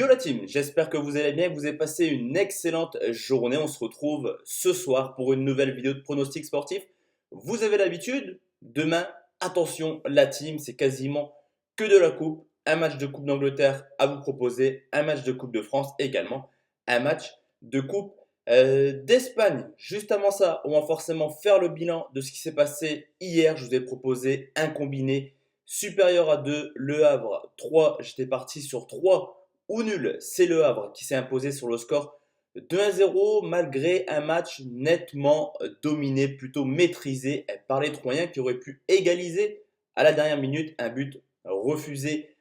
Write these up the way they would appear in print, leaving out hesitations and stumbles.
Yo la team, j'espère que vous allez bien, que vous avez passé une excellente journée. On se retrouve ce soir pour une nouvelle vidéo de pronostic sportif. Vous avez l'habitude, demain, attention la team, c'est quasiment que de la coupe. Un match de Coupe d'Angleterre à vous proposer, un match de Coupe de France également, un match de Coupe d'Espagne. Juste avant ça, on va forcément faire le bilan de ce qui s'est passé hier. Je vous ai proposé un combiné supérieur à 2, Le Havre 3. J'étais parti sur 3 ou nul, c'est Le Havre qui s'est imposé sur le score de 1-0 malgré un match nettement dominé, plutôt maîtrisé par les Troyens qui auraient pu égaliser à la dernière minute, un but refusé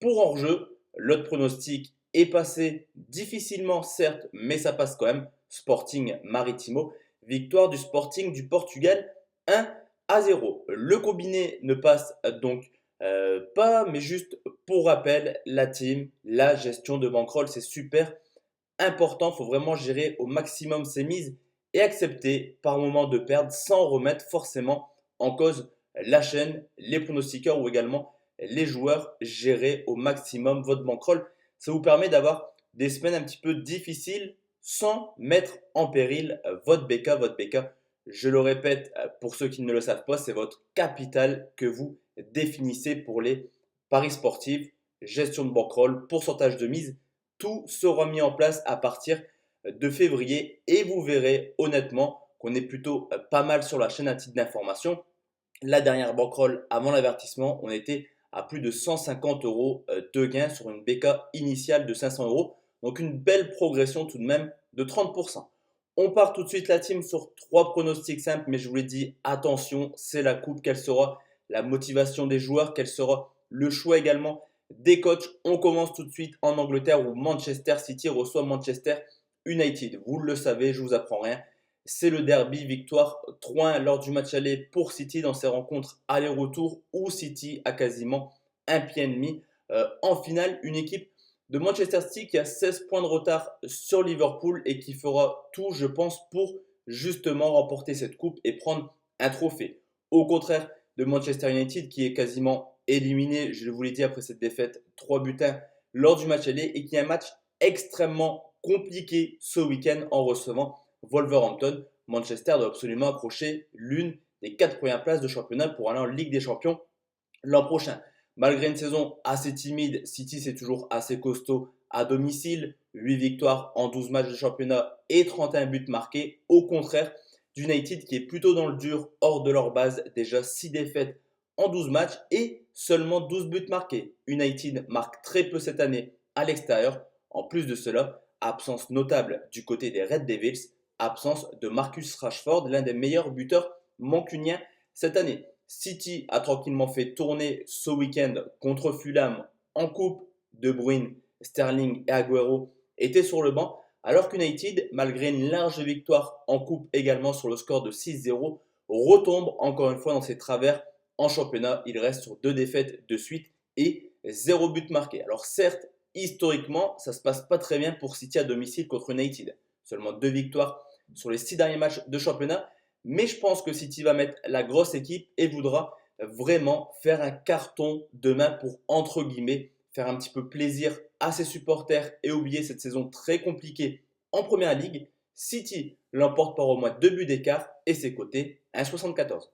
pour hors-jeu. L'autre pronostic est passé difficilement certes, mais ça passe quand même. Sporting Maritimo, victoire du Sporting du Portugal 1-0. Le combiné ne passe donc pas, mais juste pour rappel, la team, la gestion de bankroll, c'est super important. Il faut vraiment gérer au maximum ses mises et accepter par moment de perdre sans remettre forcément en cause la chaîne, les pronostiqueurs ou également les joueurs. Gérer au maximum votre bankroll. Ça vous permet d'avoir des semaines un petit peu difficiles sans mettre en péril votre BK. Votre BK, je le répète pour ceux qui ne le savent pas, c'est votre capital que vous définissez pour les paris sportifs, gestion de bankroll, pourcentage de mise. Tout sera mis en place à partir de février et vous verrez honnêtement qu'on est plutôt pas mal sur la chaîne à titre d'information. La dernière bankroll avant l'avertissement, on était à plus de 150 euros de gain sur une BK initiale de 500 euros. Donc une belle progression tout de même de 30%. On part tout de suite la team sur 3 pronostics simples, mais je vous l'ai dit, attention, c'est la coupe. Quelle sera la motivation des joueurs? Quel sera le choix également des coachs? On commence tout de suite en Angleterre où Manchester City reçoit Manchester United. Vous le savez, je ne vous apprends rien. C'est le derby, victoire 3-1 lors du match aller pour City dans ses rencontres aller-retour où City a quasiment un pied et demi en finale. Une équipe de Manchester City qui a 16 points de retard sur Liverpool et qui fera tout, je pense, pour justement remporter cette coupe et prendre un trophée. Au contraire de Manchester United qui est quasiment éliminé, je vous l'ai dit, après cette défaite 3-1 lors du match aller et qui a un match extrêmement compliqué ce week-end en recevant Wolverhampton. Manchester doit absolument accrocher l'une des 4 premières places de championnat pour aller en Ligue des Champions l'an prochain. Malgré une saison assez timide, City c'est toujours assez costaud à domicile. 8 victoires en 12 matchs de championnat et 31 buts marqués. Au contraire d'United qui est plutôt dans le dur, hors de leur base. Déjà 6 défaites en 12 matchs et seulement 12 buts marqués. United marque très peu cette année à l'extérieur. En plus de cela, absence notable du côté des Red Devils. Absence de Marcus Rashford, l'un des meilleurs buteurs mancuniens cette année. City a tranquillement fait tourner ce week-end contre Fulham en coupe. De Bruyne, Sterling et Agüero étaient sur le banc, alors qu'United, malgré une large victoire en coupe également sur le score de 6-0, retombe encore une fois dans ses travers en championnat. Il reste sur 2 défaites de suite et 0 but marqué. Alors certes, historiquement, ça ne se passe pas très bien pour City à domicile contre United. Seulement 2 victoires sur les 6 derniers matchs de championnat. Mais je pense que City va mettre la grosse équipe et voudra vraiment faire un carton demain pour, entre guillemets, faire un petit peu plaisir à ses supporters et oublier cette saison très compliquée en Première Ligue. City l'emporte par au moins 2 buts d'écart et ses cotés 1,74.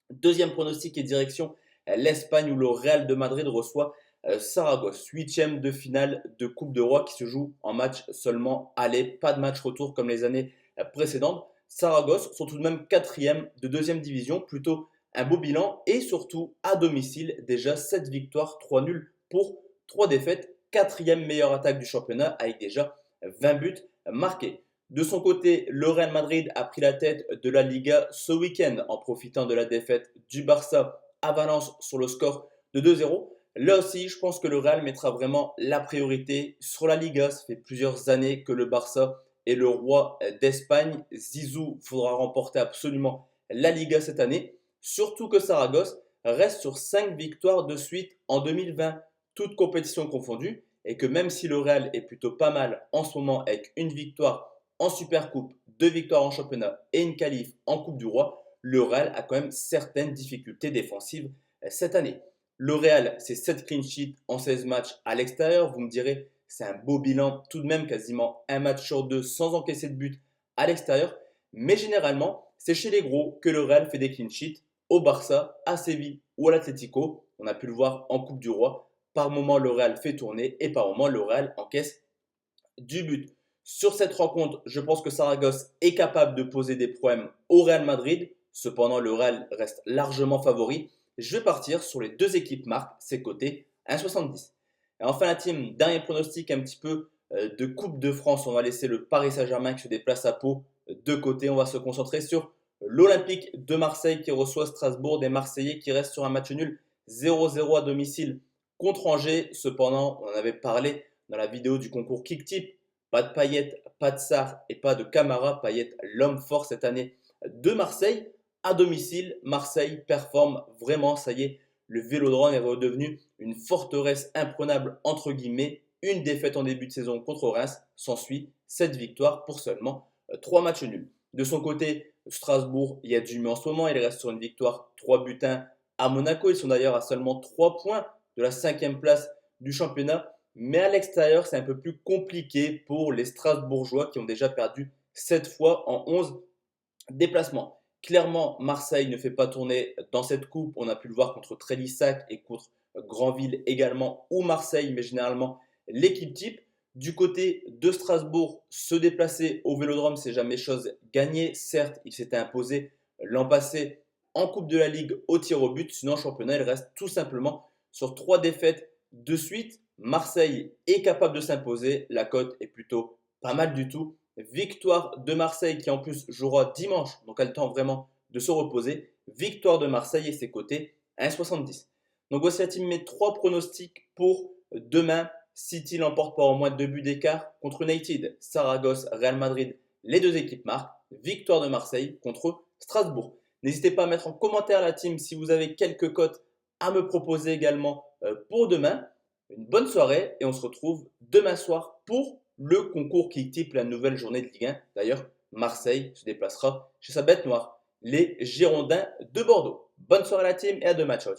Deuxième pronostic et direction l'Espagne où le Real de Madrid reçoit Saragosse, 8e de finale de Coupe de Roi qui se joue en match seulement aller, pas de match retour comme les années précédentes. Saragosse sont tout de même 4e de 2e division, plutôt un beau bilan et surtout à domicile, déjà 7 victoires, 3 nuls pour 3 défaites, 4e meilleure attaque du championnat avec déjà 20 buts marqués. De son côté, le Real Madrid a pris la tête de la Liga ce week-end en profitant de la défaite du Barça à Valence sur le score de 2-0. Là aussi, je pense que le Real mettra vraiment la priorité sur la Liga. Ça fait plusieurs années que le Barça est le roi d'Espagne. Zizou faudra remporter absolument la Liga cette année. Surtout que Saragosse reste sur 5 victoires de suite en 2020, toutes compétitions confondues. Et que même si le Real est plutôt pas mal en ce moment avec une victoire en Supercoupe, 2 victoires en championnat et une qualif en Coupe du Roi, le Real a quand même certaines difficultés défensives cette année. Le Real, c'est 7 clean sheets en 16 matchs à l'extérieur. Vous me direz, C'est un beau bilan, tout de même quasiment un match sur deux sans encaisser de but à l'extérieur. Mais généralement, c'est chez les gros que le Real fait des clean sheets. Au Barça, à Séville ou à l'Atlético, on a pu le voir en Coupe du Roi. Par moment, le Real fait tourner et par moment, le Real encaisse du but. Sur cette rencontre, je pense que Saragosse est capable de poser des problèmes au Real Madrid. Cependant, le Real reste largement favori. Je vais partir sur les deux équipes marques, c'est coté 1,70. Et enfin, la team, dernier pronostic un petit peu de Coupe de France. On va laisser le Paris Saint-Germain qui se déplace à Pau de côté. On va se concentrer sur l'Olympique de Marseille qui reçoit Strasbourg. Des Marseillais qui restent sur un match nul 0-0 à domicile contre Angers. Cependant, on en avait parlé dans la vidéo du concours Kick-Tip. Pas de Payet, pas de Sarr et pas de Camara. Payet, l'homme fort cette année de Marseille. À domicile, Marseille performe vraiment, ça y est, le Vélodrome est redevenu une forteresse imprenable entre guillemets. Une défaite en début de saison contre Reims, s'ensuit 7 victoires pour seulement 3 matchs nuls. De son côté, Strasbourg, il y a du mieux en ce moment, il reste sur une victoire 3 buts 1 à Monaco. Ils sont d'ailleurs à seulement 3 points de la 5e place du championnat. Mais à l'extérieur, c'est un peu plus compliqué pour les Strasbourgeois qui ont déjà perdu 7 fois en 11 déplacements. Clairement, Marseille ne fait pas tourner dans cette coupe. On a pu le voir contre Trélissac et contre Granville également, ou Marseille, mais généralement l'équipe type. Du côté de Strasbourg, se déplacer au Vélodrome, c'est jamais chose gagnée. Certes, il s'était imposé l'an passé en Coupe de la Ligue au tir au but. Sinon, en championnat, il reste tout simplement sur 3 défaites de suite. Marseille est capable de s'imposer. La cote est plutôt pas mal du tout. Victoire de Marseille qui en plus jouera dimanche, donc a le temps vraiment de se reposer. Victoire de Marseille et ses cotés 1,70. Donc voici la team, mes 3 pronostics pour demain. City l'emporte par au moins 2 buts d'écart contre United. Saragosse, Real Madrid, les deux équipes marquent. Victoire de Marseille contre Strasbourg. N'hésitez pas à mettre en commentaire la team si vous avez quelques cotes à me proposer également pour demain. Une bonne soirée et on se retrouve demain soir pour le concours qui type la nouvelle journée de Ligue 1. D'ailleurs, Marseille se déplacera chez sa bête noire, les Girondins de Bordeaux. Bonne soirée à la team et à demain. Ciao.